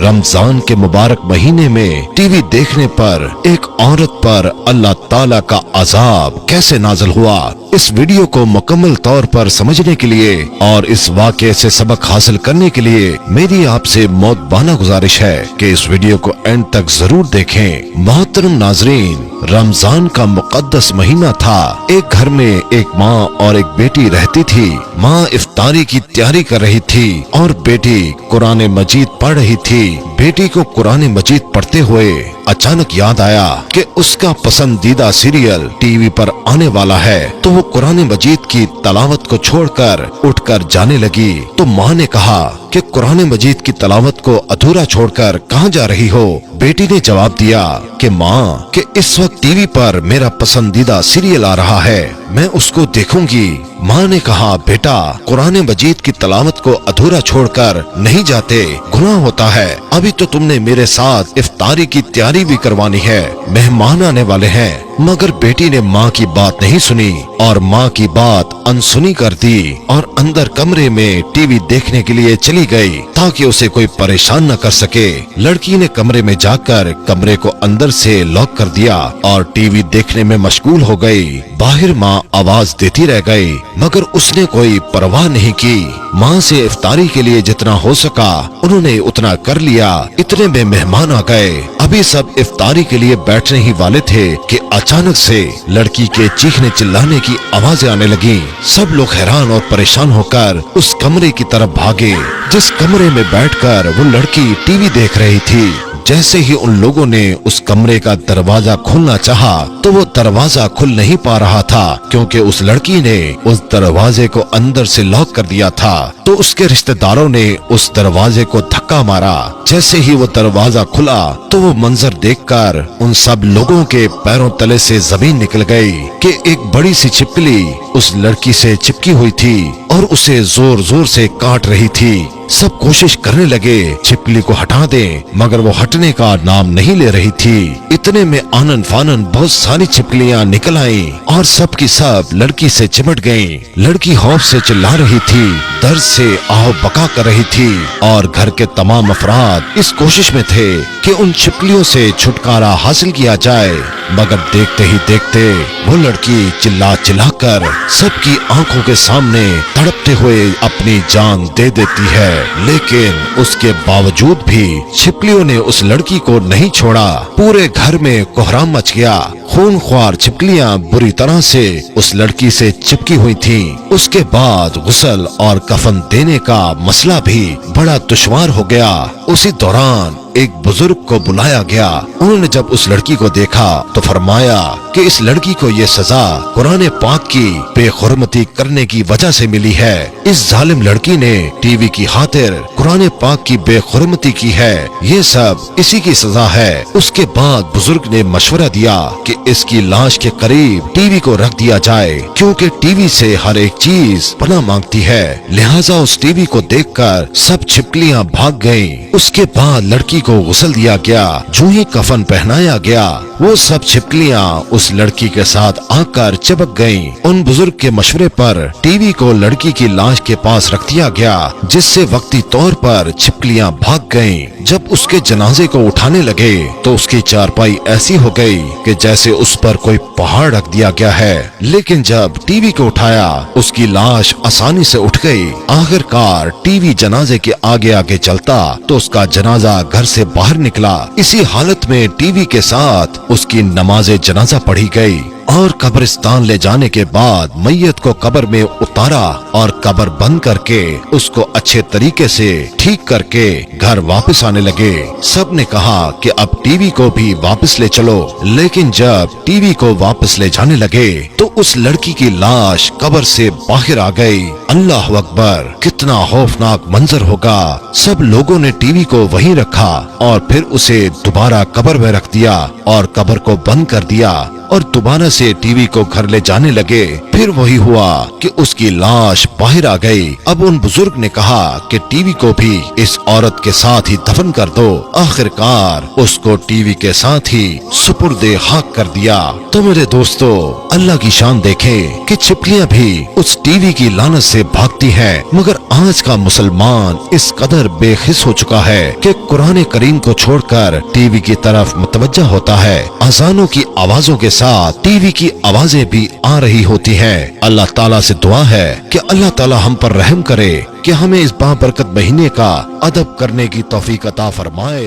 रमजान के मुबारक महीने में टीवी देखने पर एक औरत पर अल्लाह ताला का अजाब कैसे नाज़िल हुआ, इस वीडियो को मुकम्मल तौर पर समझने के लिए और इस वाक़े से सबक हासिल करने के लिए मेरी आपसे मोहब्बाना गुजारिश है कि इस वीडियो को एंड तक जरूर देखें। मोहतरम नाजरीन, रमजान का मुकद्दस महीना था। एक घर में एक माँ और एक बेटी रहती थी। माँ इफ्तारी की तैयारी कर रही थी और बेटी कुरान मजीद पढ़ रही थी। बेटी को कुरान मजीद पढ़ते हुए अचानक याद आया कि उसका पसंदीदा सीरियल टीवी पर आने वाला है, तो वो कुरान मजीद की तलावत को छोड़कर उठकर जाने लगी। तो माँ ने कहा कि कुरान मजीद की तलावत को अधूरा छोड़कर कहाँ जा रही हो? बेटी ने जवाब दिया कि माँ कि इस वक्त टीवी पर मेरा पसंदीदा सीरियल आ रहा है, मैं उसको देखूंगी। माँ ने कहा बेटा, कुरान मजीद की तलावत को अधूरा छोड़कर नहीं जाते, गुनाह होता है। अभी तो तुमने मेरे साथ इफ्तारी की तैयारी भी करवानी है, मेहमान आने वाले हैं। मगर बेटी ने माँ की बात नहीं सुनी और माँ की बात अनसुनी कर दी और अंदर कमरे में टीवी देखने के लिए चली गई ताकि उसे कोई परेशान न कर सके। लड़की ने कमरे में जाकर कमरे को अंदर से लॉक कर दिया और टीवी देखने में मशगूल हो गई। बाहर माँ आवाज देती रह गई मगर उसने कोई परवाह नहीं की। माँ से इफ्तारी के लिए जितना हो सका उन्होंने उतना कर लिया। इतने में मेहमान आ गए। अभी सब इफ्तारी के लिए बैठने ही वाले थे कि अचानक से लड़की के चीखने चिल्लाने की आवाजें आने लगी। सब लोग हैरान और परेशान होकर उस कमरे की तरफ भागे जिस कमरे में बैठकर वो लड़की टीवी देख रही थी। जैसे ही उन लोगों ने उस कमरे का दरवाजा खोलना चाहा तो वो दरवाजा खुल नहीं पा रहा था क्योंकि उस लड़की ने उस दरवाजे को अंदर से लॉक कर दिया था। तो उसके रिश्तेदारों ने उस दरवाजे को धक्का मारा। जैसे ही वो दरवाजा खुला तो वो मंजर देखकर उन सब लोगों के पैरों तले से जमीन निकल गई कि एक बड़ी सी छिपकली उस लड़की से चिपकी हुई थी और उसे जोर जोर से काट रही थी। सब कोशिश करने लगे छिपकली को हटा दें मगर वो हटने का नाम नहीं ले रही थी। इतने में आनन फानन बहुत सारी छिपकलियां निकल आईं और सब की सब लड़की से चिमट गईं। लड़की खौफ से चिल्ला रही थी, दर्द से आह बका कर रही थी और घर के तमाम अफराद इस कोशिश में थे कि उन छिपकलियों से छुटकारा हासिल किया जाए। मगर देखते ही देखते वो लड़की चिल्ला चिल्लाकर सबकी आंखों के सामने तड़पते हुए अपनी जान दे देती है। लेकिन उसके बावजूद भी छिपकलियों ने उस लड़की को नहीं छोड़ा। पूरे घर में कोहराम मच गया। खूनख्वार छिपकलियां बुरी तरह से उस लड़की से चिपकी हुई थीं। उसके बाद गुस्ल और कफन देने का मसला भी बड़ा दुश्वार हो गया। उसी दौरान एक बुजुर्ग को बुलाया गया। उन्होंने जब उस लड़की को देखा तो फरमाया कि इस लड़की को ये सजा कुरान पाक की बेहुरमती करने की वजह से मिली है। इस जालिम लड़की ने टीवी की खातिर कुरान पाक की बेहुरमती की है, ये सब इसी की सजा है। उसके बाद बुजुर्ग ने मशवरा दिया कि इसकी लाश के करीब टीवी को रख दिया जाए क्योंकि टीवी से हर एक चीज पनाह मांगती है। लिहाजा उस टीवी को देखकर सब छिपकलियां भाग गईं। उसके बाद लड़की को गुस्ल दिया गया। जो ही कफन पहनाया गया वो सब छिपकलियां उस लड़की के साथ आकर चिपक गईं। उन बुजुर्ग के मशवरे पर टीवी को लड़की की लाश के पास रख दिया गया जिससे वक्ती तौर पर छिपकलियां भाग गईं। जब उसके जनाजे को उठाने लगे तो उसकी चारपाई ऐसी हो गई कि जैसे उस पर कोई पहाड़ रख दिया गया है। लेकिन जब टीवी को उठाया उसकी लाश आसानी से उठ गई। आखिरकार टीवी जनाजे के आगे आगे चलता तो उसका जनाजा घर से बाहर निकला। इसी हालत में टीवी के साथ उसकी नमाज जनाजा पढ़ी गई और कब्रिस्तान ले जाने के बाद मैयत को कब्र में उतारा और कब्र बंद करके उसको अच्छे तरीके से ठीक करके घर वापस आने लगे। सब ने कहा कि अब टीवी को भी वापस ले चलो। लेकिन जब टीवी को वापस ले जाने लगे तो उस लड़की की लाश कब्र से बाहर आ गई। अल्लाह अकबर, कितना खौफनाक मंजर होगा। सब लोगों ने टीवी को वहीं रखा और फिर उसे दोबारा कब्र में रख दिया और कब्र को बंद कर दिया और दोबारा से टीवी को घर ले जाने लगे। फिर वही हुआ कि उसकी लाश बाहर आ गई। अब उन बुजुर्ग ने कहा कि टीवी को भी इस औरत के साथ ही दफन कर दो। आखिरकार उसको टीवी के साथ ही सुपुर्दे खाक कर दिया। तो मेरे दोस्तों, अल्लाह की शान देखें कि छिपकलियां भी उस टीवी की लानत से भागती हैं, मगर आज का मुसलमान इस कदर बेखिस हो चुका है कि कुरान करीम को छोड़कर टीवी की तरफ मुतवज्जा होता है। अजानों की आवाजों के साथ टीवी की आवाजें भी आ रही होती हैं। अल्लाह ताला से दुआ है कि अल्लाह ताला हम पर रहम करे कि हमें इस बाबरकत महीने का अदब करने की तौफीक अता फरमाए।